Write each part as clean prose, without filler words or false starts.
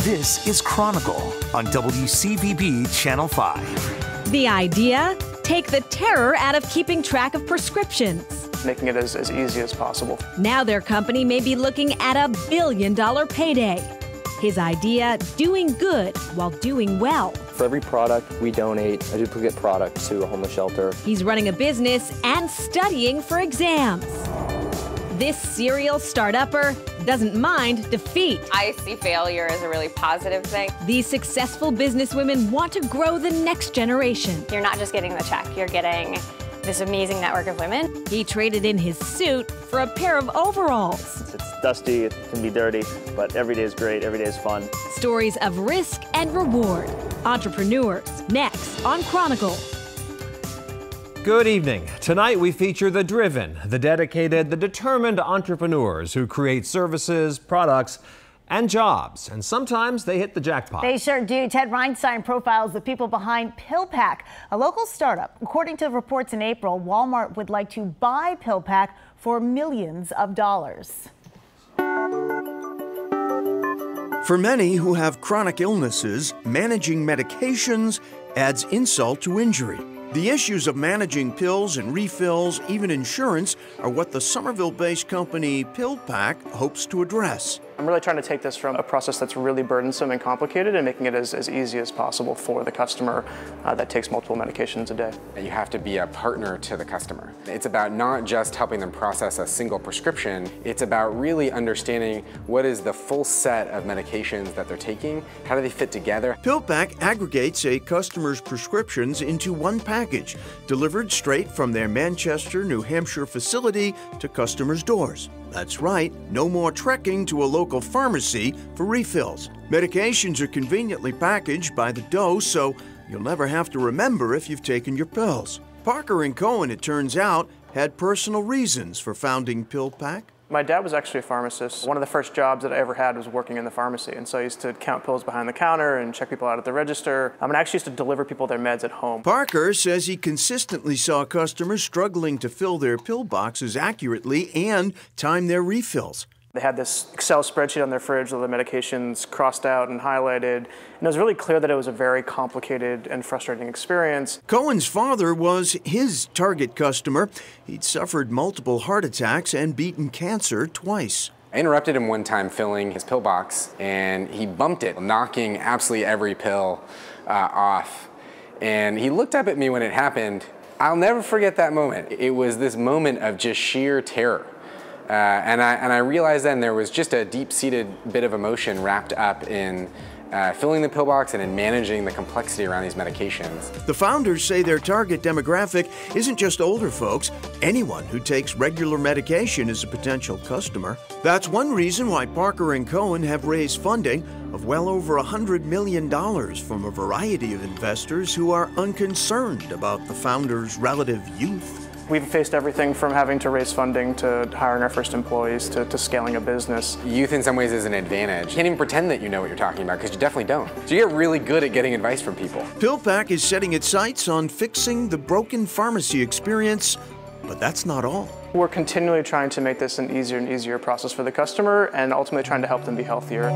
This is Chronicle on WCVB Channel 5. The idea? Take the terror out of keeping track of prescriptions. Making it as easy as possible. Now their company may be looking at a $1 billion payday. His idea, doing good while doing well. For every product we donate a duplicate product to a homeless shelter. He's running a business and studying for exams. This serial start-upper doesn't mind defeat. I see failure as a really positive thing. These successful businesswomen want to grow the next generation. You're not just getting the check, you're getting this amazing network of women. He traded in his suit for a pair of overalls. It's dusty, it can be dirty, but every day is great, every day is fun. Stories of risk and reward. Entrepreneurs, next on Chronicle. Good evening. Tonight we feature the driven, the dedicated, the determined entrepreneurs who create services, products, and jobs. And sometimes they hit the jackpot. They sure do. Ted Reinstein profiles the people behind PillPack, a local startup. According to reports in April, Walmart would like to buy PillPack for millions of dollars. For many who have chronic illnesses, managing medications adds insult to injury. The issues of managing pills and refills, even insurance, are what the Somerville-based company PillPack hopes to address. I'm really trying to take this from a process that's really burdensome and complicated and making it as easy as possible for the customer that takes multiple medications a day. You have to be a partner to the customer. It's about not just helping them process a single prescription, it's about really understanding what is the full set of medications that they're taking, how do they fit together. PillPack aggregates a customer's prescriptions into one package, delivered straight from their Manchester, New Hampshire facility to customers' doors. That's right, no more trekking to a local pharmacy for refills. Medications are conveniently packaged by the dose, so you'll never have to remember if you've taken your pills. Parker & Cohen, it turns out, had personal reasons for founding PillPack. My dad was actually a pharmacist. One of the first jobs that I ever had was working in the pharmacy, and so I used to count pills behind the counter and check people out at the register. And I actually used to deliver people their meds at home. Parker says he consistently saw customers struggling to fill their pill boxes accurately and time their refills. They had this Excel spreadsheet on their fridge with the medications crossed out and highlighted, and it was really clear that it was a very complicated and frustrating experience. Cohen's father was his target customer. He'd suffered multiple heart attacks and beaten cancer twice. I interrupted him one time filling his pill box, and he bumped it, knocking absolutely every pill off. And he looked up at me when it happened. I'll never forget that moment. It was this moment of just sheer terror. And I realized then there was just a deep-seated bit of emotion wrapped up in filling the pillbox and in managing the complexity around these medications. The founders say their target demographic isn't just older folks. Anyone who takes regular medication is a potential customer. That's one reason why Parker & Cohen have raised funding of well over $100 million from a variety of investors who are unconcerned about the founders' relative youth. We've faced everything from having to raise funding to hiring our first employees to scaling a business. Youth in some ways is an advantage. You can't even pretend that you know what you're talking about because you definitely don't. So you get really good at getting advice from people. PillPack is setting its sights on fixing the broken pharmacy experience, but that's not all. We're continually trying to make this an easier and easier process for the customer and ultimately trying to help them be healthier.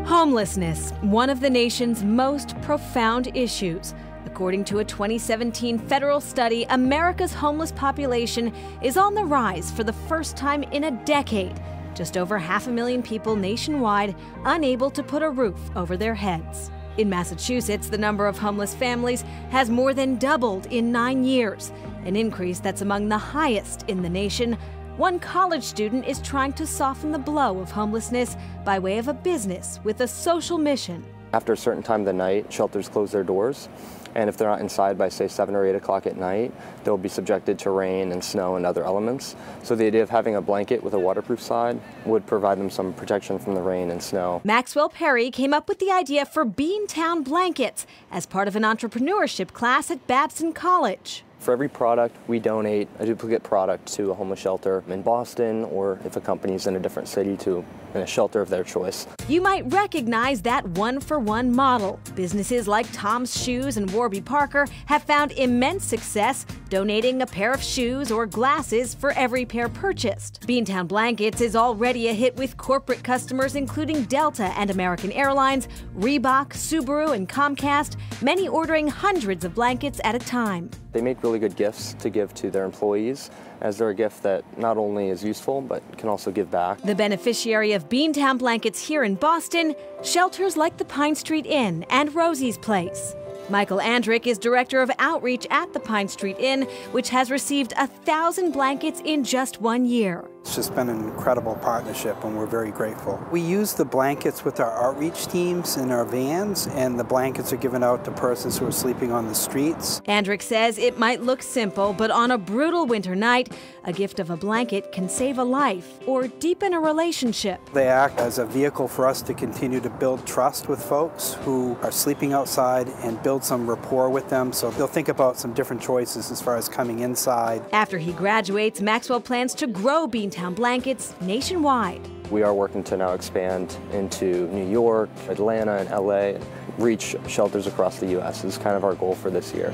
Homelessness, one of the nation's most profound issues. According to a 2017 federal study, America's homeless population is on the rise for the first time in a decade. Just over 500,000 people nationwide unable to put a roof over their heads. In Massachusetts, the number of homeless families has more than doubled in 9 years, an increase that's among the highest in the nation. One college student is trying to soften the blow of homelessness by way of a business with a social mission. After a certain time of the night, shelters close their doors. And if they're not inside by, say, 7 or 8 o'clock at night, they'll be subjected to rain and snow and other elements. So the idea of having a blanket with a waterproof side would provide them some protection from the rain and snow. Maxwell Perry came up with the idea for Beantown Blankets as part of an entrepreneurship class at Babson College. For every product, we donate a duplicate product to a homeless shelter in Boston, or if a company's in a different city, to a shelter of their choice. You might recognize that one-for-one model. Businesses like Tom's Shoes and Warby Parker have found immense success donating a pair of shoes or glasses for every pair purchased. Beantown Blankets is already a hit with corporate customers including Delta and American Airlines, Reebok, Subaru, and Comcast, many ordering hundreds of blankets at a time. They make really good gifts to give to their employees, as they're a gift that not only is useful, but can also give back. The beneficiary of Beantown Blankets here in Boston, shelters like the Pine Street Inn and Rosie's Place. Michael Andrick is director of outreach at the Pine Street Inn, which has received 1,000 blankets in just 1 year. It's just been an incredible partnership, and we're very grateful. We use the blankets with our outreach teams in our vans, and the blankets are given out to persons who are sleeping on the streets. Andrick says it might look simple, but on a brutal winter night, a gift of a blanket can save a life or deepen a relationship. They act as a vehicle for us to continue to build trust with folks who are sleeping outside and build some rapport with them, so they'll think about some different choices as far as coming inside. After he graduates, Maxwell plans to grow Beantown Blankets nationwide. We are working to now expand into New York, Atlanta, and LA, and reach shelters across the U.S. is kind of our goal for this year.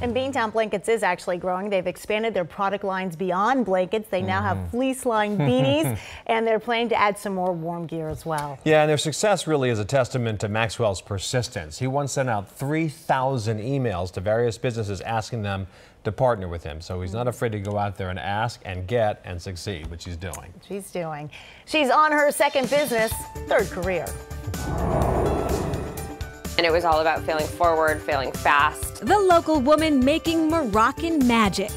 And Beantown Blankets is actually growing. They've expanded their product lines beyond blankets. They now have fleece-lined beanies, and they're planning to add some more warm gear as well. Yeah, and their success really is a testament to Maxwell's persistence. He once sent out 3,000 emails to various businesses asking them to partner with him. So he's not afraid to go out there and ask and get and succeed, which he's doing. She's on her second business, third career. And it was all about failing forward, failing fast. The local woman making Moroccan magic.